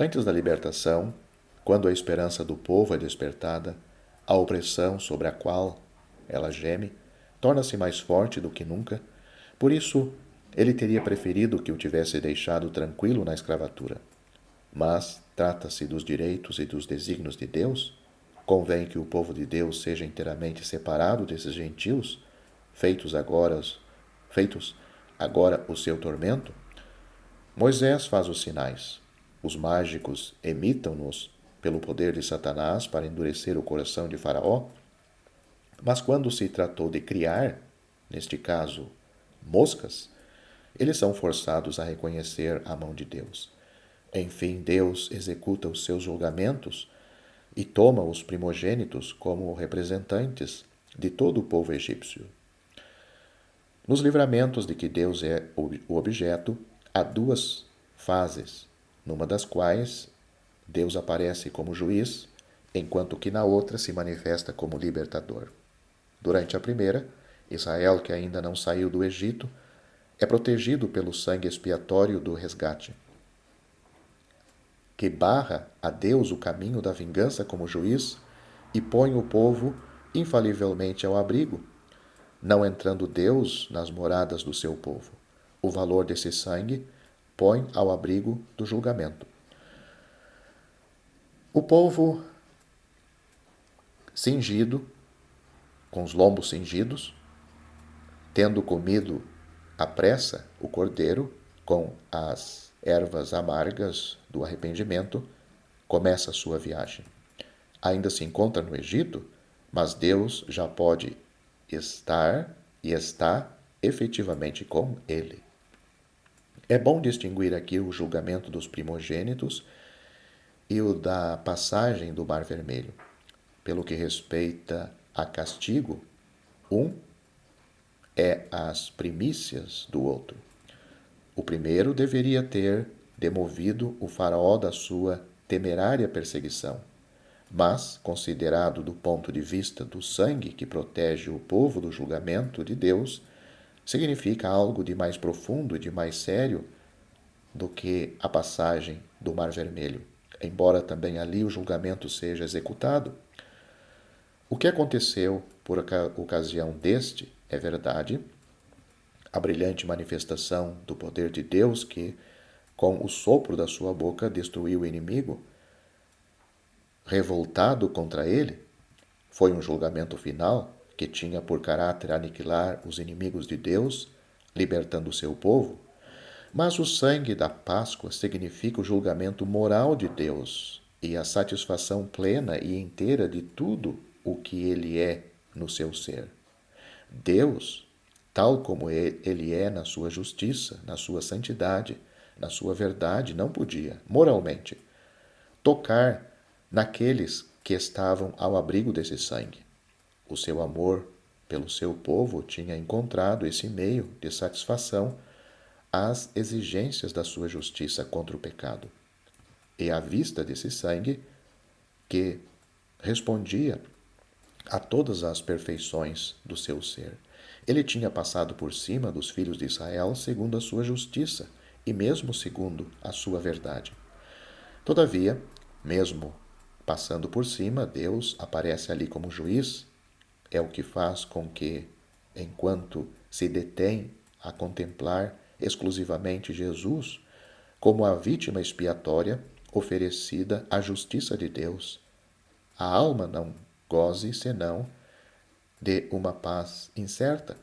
Antes da libertação, quando a esperança do povo é despertada, a opressão sobre a qual ela geme torna-se mais forte do que nunca. Por isso, ele teria preferido que o tivesse deixado tranquilo na escravatura. Mas trata-se dos direitos e dos desígnios de Deus. Convém que o povo de Deus seja inteiramente separado desses gentios, feitos agora o seu tormento. Moisés faz os sinais. Os mágicos imitam-nos pelo poder de Satanás para endurecer o coração de Faraó. Mas quando se tratou de criar, neste caso, moscas, eles são forçados a reconhecer a mão de Deus. Enfim, Deus executa os seus julgamentos e toma os primogênitos como representantes de todo o povo egípcio. Nos livramentos de que Deus é o objeto, há duas fases, numa das quais Deus aparece como juiz, enquanto que na outra se manifesta como libertador. Durante a primeira, Israel, que ainda não saiu do Egito, é protegido pelo sangue expiatório do resgate, que barra a Deus o caminho da vingança como juiz e põe o povo infalivelmente ao abrigo, não entrando Deus nas moradas do seu povo. O valor desse sangue põe ao abrigo do julgamento. O povo cingido, com os lombos cingidos, tendo comido à pressa o cordeiro com as ervas amargas do arrependimento, começa a sua viagem. Ainda se encontra no Egito, mas Deus já pode estar e está efetivamente com ele. É bom distinguir aqui o julgamento dos primogênitos e o da passagem do Mar Vermelho. Pelo que respeita a castigo, um é as primícias do outro. O primeiro deveria ter demovido o faraó da sua temerária perseguição, mas, considerado do ponto de vista do sangue que protege o povo do julgamento de Deus, significa algo de mais profundo e de mais sério do que a passagem do Mar Vermelho, embora também ali o julgamento seja executado. O que aconteceu por ocasião deste é verdade, a brilhante manifestação do poder de Deus que, com o sopro da sua boca, destruiu o inimigo, revoltado contra ele, foi um julgamento final que tinha por caráter aniquilar os inimigos de Deus, libertando o seu povo. Mas o sangue da Páscoa significa o julgamento moral de Deus e a satisfação plena e inteira de tudo o que ele é no seu ser. Deus, tal como ele é na sua justiça, na sua santidade, na sua verdade, não podia, moralmente, tocar naqueles que estavam ao abrigo desse sangue. O seu amor pelo seu povo tinha encontrado esse meio de satisfação às exigências da sua justiça contra o pecado. E à vista desse sangue, que respondia a todas as perfeições do seu ser, ele tinha passado por cima dos filhos de Israel segundo a sua justiça e mesmo segundo a sua verdade. Todavia, mesmo passando por cima, Deus aparece ali como juiz. É o que faz com que, enquanto se detém a contemplar exclusivamente Jesus como a vítima expiatória oferecida à justiça de Deus, a alma não goze senão de uma paz incerta.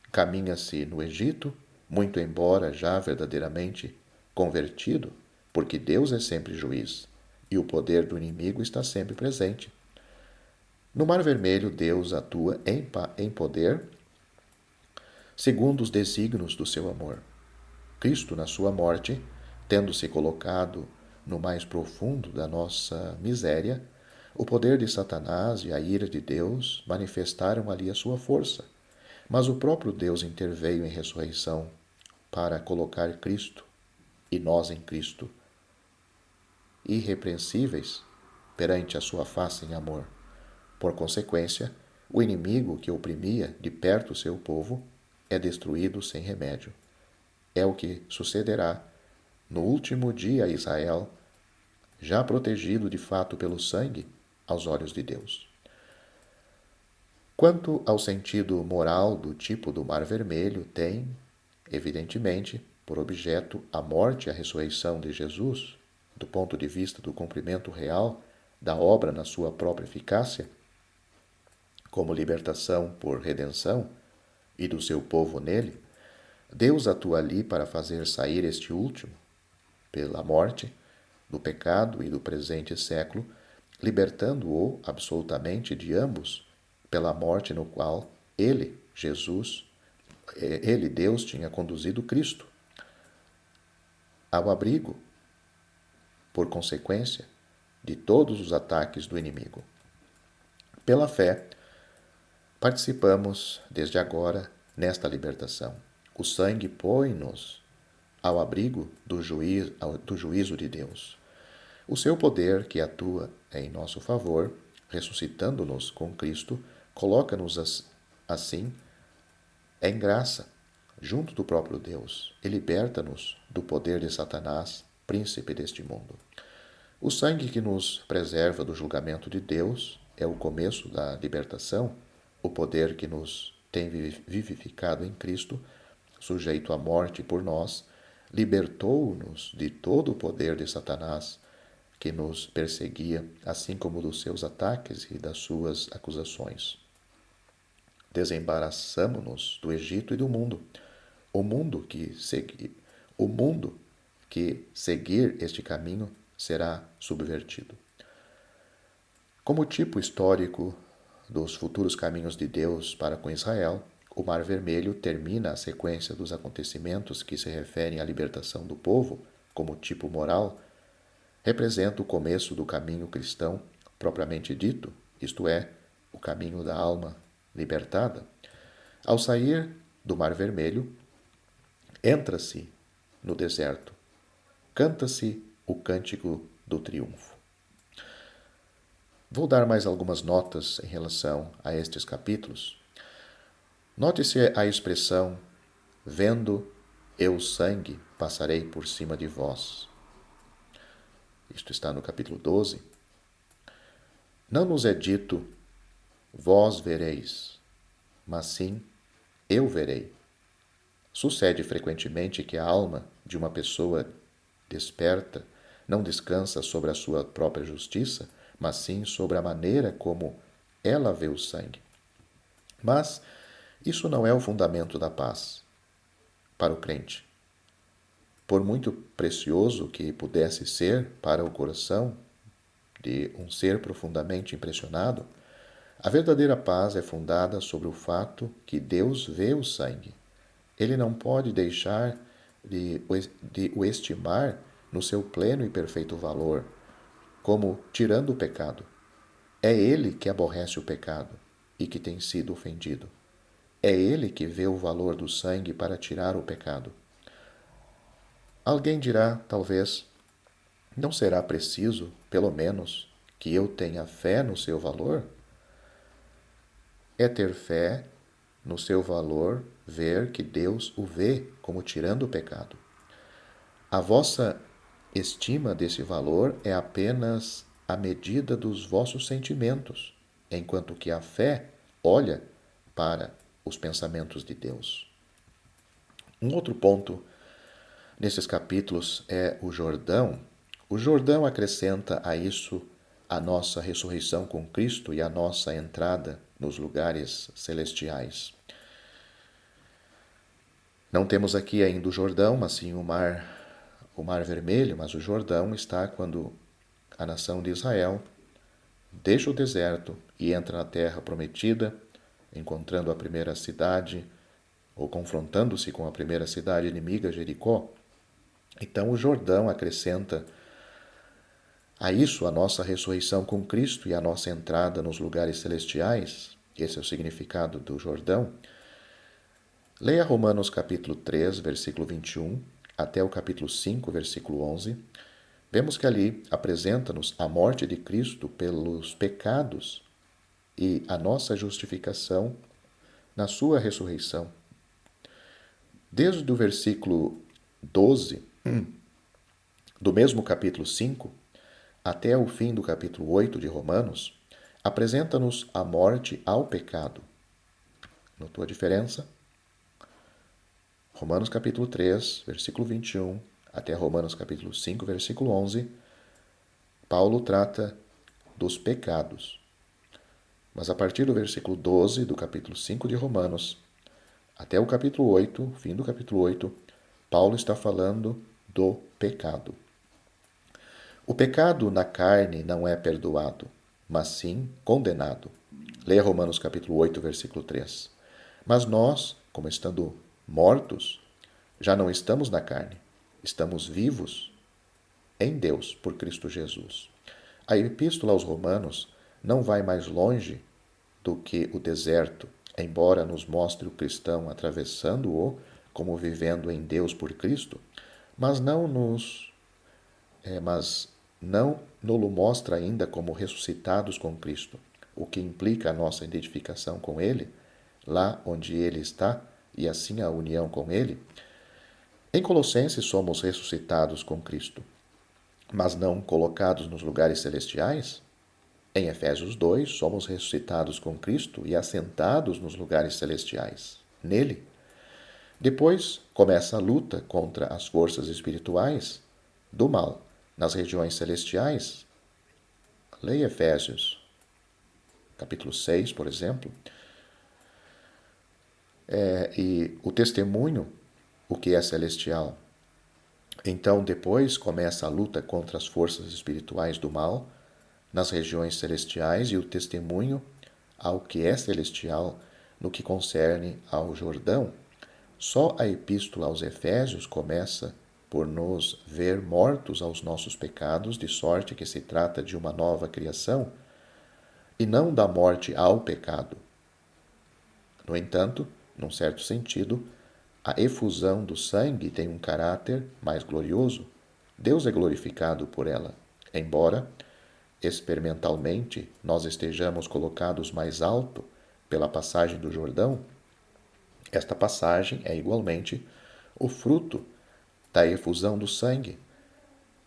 Caminha-se no Egito, muito embora já verdadeiramente convertido, porque Deus é sempre juiz e o poder do inimigo está sempre presente. No Mar Vermelho, Deus atua em poder segundo os desígnios do seu amor. Cristo, na sua morte, tendo se colocado no mais profundo da nossa miséria, o poder de Satanás e a ira de Deus manifestaram ali a sua força. Mas o próprio Deus interveio em ressurreição para colocar Cristo e nós em Cristo, irrepreensíveis perante a sua face em amor. Por consequência, o inimigo que oprimia de perto o seu povo é destruído sem remédio. É o que sucederá no último dia a Israel, já protegido de fato pelo sangue aos olhos de Deus. Quanto ao sentido moral do tipo do Mar Vermelho, tem, evidentemente, por objeto a morte e a ressurreição de Jesus, do ponto de vista do cumprimento real da obra na sua própria eficácia, como libertação por redenção e do seu povo nele. Deus atua ali para fazer sair este último, pela morte, do pecado e do presente século, libertando-o absolutamente de ambos, pela morte no qual ele, Jesus, ele, Deus, tinha conduzido Cristo ao abrigo, por consequência, de todos os ataques do inimigo. Pela fé, participamos, desde agora, nesta libertação. O sangue põe-nos ao abrigo do juízo de Deus. O seu poder, que atua em nosso favor, ressuscitando-nos com Cristo, coloca-nos assim em graça, junto do próprio Deus, e liberta-nos do poder de Satanás, príncipe deste mundo. O sangue que nos preserva do julgamento de Deus é o começo da libertação, o poder que nos tem vivificado em Cristo, sujeito à morte por nós, libertou-nos de todo o poder de Satanás, que nos perseguia, assim como dos seus ataques e das suas acusações. Desembaraçamo-nos do Egito e do mundo. O mundo que seguir este caminho será subvertido. Como tipo histórico dos futuros caminhos de Deus para com Israel, o Mar Vermelho termina a sequência dos acontecimentos que se referem à libertação do povo, como tipo moral, representa o começo do caminho cristão propriamente dito, isto é, o caminho da alma libertada. Ao sair do Mar Vermelho, entra-se no deserto, canta-se o cântico do triunfo. Vou dar mais algumas notas em relação a estes capítulos. Note-se a expressão, vendo eu sangue, passarei por cima de vós. Isto está no capítulo 12. Não nos é dito, vós vereis, mas sim, eu verei. Sucede frequentemente que a alma de uma pessoa desperta não descansa sobre a sua própria justiça, mas sim sobre a maneira como ela vê o sangue. Mas isso não é o fundamento da paz para o crente. Por muito precioso que pudesse ser para o coração de um ser profundamente impressionado, a verdadeira paz é fundada sobre o fato que Deus vê o sangue. Ele não pode deixar de o estimar no seu pleno e perfeito valor, como tirando o pecado. É ele que aborrece o pecado e que tem sido ofendido. É ele que vê o valor do sangue para tirar o pecado. Alguém dirá, talvez, não será preciso, pelo menos, que eu tenha fé no seu valor? É ter fé no seu valor ver que Deus o vê como tirando o pecado. A vossa estima desse valor é apenas a medida dos vossos sentimentos, enquanto que a fé olha para os pensamentos de Deus. Um outro ponto nesses capítulos é o Jordão. O Jordão acrescenta a isso a nossa ressurreição com Cristo e a nossa entrada nos lugares celestiais. Não temos aqui ainda o Jordão, mas sim o Mar Vermelho, mas o Jordão está quando a nação de Israel deixa o deserto e entra na terra prometida, encontrando a primeira cidade, ou confrontando-se com a primeira cidade inimiga, Jericó. Então o Jordão acrescenta a isso a nossa ressurreição com Cristo e a nossa entrada nos lugares celestiais. Esse é o significado do Jordão. Leia Romanos capítulo 3, versículo 21, até o capítulo 5, versículo 11. Vemos que ali apresenta-nos a morte de Cristo pelos pecados e a nossa justificação na sua ressurreição. Desde o versículo 12 do mesmo capítulo 5, até o fim do capítulo 8 de Romanos, apresenta-nos a morte ao pecado. Notou a diferença? Romanos capítulo 3, versículo 21, até Romanos capítulo 5, versículo 11, Paulo trata dos pecados. Mas a partir do versículo 12 do capítulo 5 de Romanos, até o capítulo 8, fim do capítulo 8, Paulo está falando do pecado. O pecado na carne não é perdoado, mas sim condenado. Leia Romanos capítulo 8, versículo 3. Mas nós, como estando mortos, já não estamos na carne, estamos vivos em Deus por Cristo Jesus. A epístola aos Romanos não vai mais longe do que o deserto, embora nos mostre o cristão atravessando-o como vivendo em Deus por Cristo, mas não nos mostra ainda como ressuscitados com Cristo, o que implica a nossa identificação com Ele, lá onde Ele está, e assim a união com Ele. Em Colossenses somos ressuscitados com Cristo, mas não colocados nos lugares celestiais. Em Efésios 2, somos ressuscitados com Cristo e assentados nos lugares celestiais, nele. Depois começa a luta contra as forças espirituais do mal nas regiões celestiais. Leia Efésios, capítulo 6, por exemplo. E o testemunho, o que é celestial. Então, depois começa a luta contra as forças espirituais do mal nas regiões celestiais e o testemunho ao que é celestial no que concerne ao Jordão. Só a epístola aos Efésios começa por nos ver mortos aos nossos pecados, de sorte que se trata de uma nova criação e não da morte ao pecado. No entanto, num certo sentido, a efusão do sangue tem um caráter mais glorioso. Deus é glorificado por ela, embora, experimentalmente, nós estejamos colocados mais alto pela passagem do Jordão. Esta passagem é igualmente o fruto da efusão do sangue,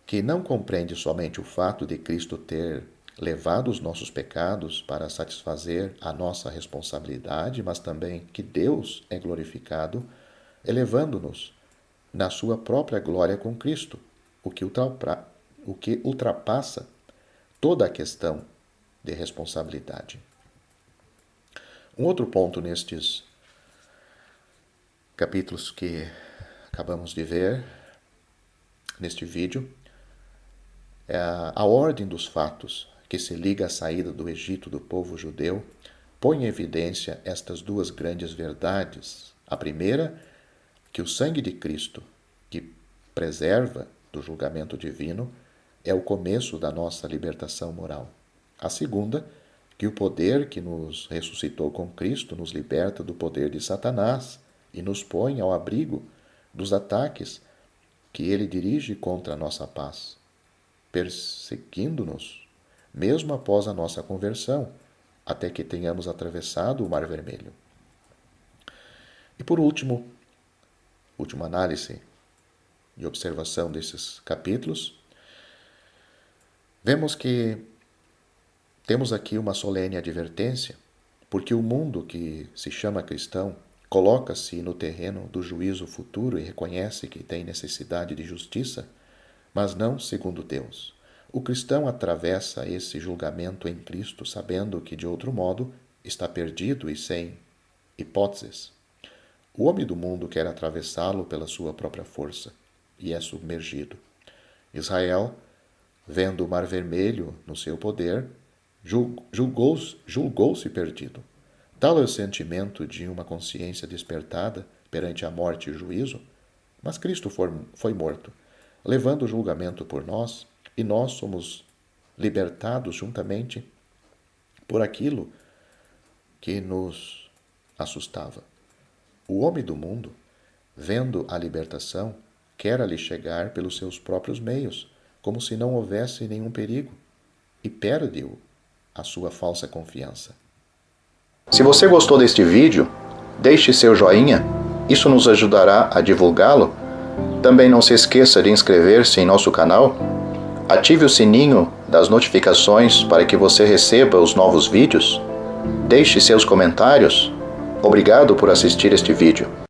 que não compreende somente o fato de Cristo ter levado os nossos pecados para satisfazer a nossa responsabilidade, mas também que Deus é glorificado, elevando-nos na sua própria glória com Cristo, o que ultrapassa toda a questão de responsabilidade. Um outro ponto nestes capítulos que acabamos de ver neste vídeo é a ordem dos fatos que se liga à saída do Egito do povo judeu, põe em evidência estas duas grandes verdades. A primeira, que o sangue de Cristo, que preserva do julgamento divino, é o começo da nossa libertação moral. A segunda, que o poder que nos ressuscitou com Cristo nos liberta do poder de Satanás e nos põe ao abrigo dos ataques que ele dirige contra a nossa paz, perseguindo-nos, mesmo após a nossa conversão, até que tenhamos atravessado o Mar Vermelho. E por última análise e observação desses capítulos, vemos que temos aqui uma solene advertência, porque o mundo que se chama cristão coloca-se no terreno do juízo futuro e reconhece que tem necessidade de justiça, mas não segundo Deus. O cristão atravessa esse julgamento em Cristo, sabendo que, de outro modo, está perdido e sem hipóteses. O homem do mundo quer atravessá-lo pela sua própria força e é submergido. Israel, vendo o Mar Vermelho no seu poder, julgou-se perdido. Tal é o sentimento de uma consciência despertada perante a morte e o juízo, mas Cristo foi morto, levando o julgamento por nós, e nós somos libertados juntamente por aquilo que nos assustava. O homem do mundo, vendo a libertação, quer ali chegar pelos seus próprios meios, como se não houvesse nenhum perigo, e perde-o a sua falsa confiança. Se você gostou deste vídeo, deixe seu joinha, isso nos ajudará a divulgá-lo. Também não se esqueça de inscrever-se em nosso canal. Ative o sininho das notificações para que você receba os novos vídeos. Deixe seus comentários. Obrigado por assistir este vídeo.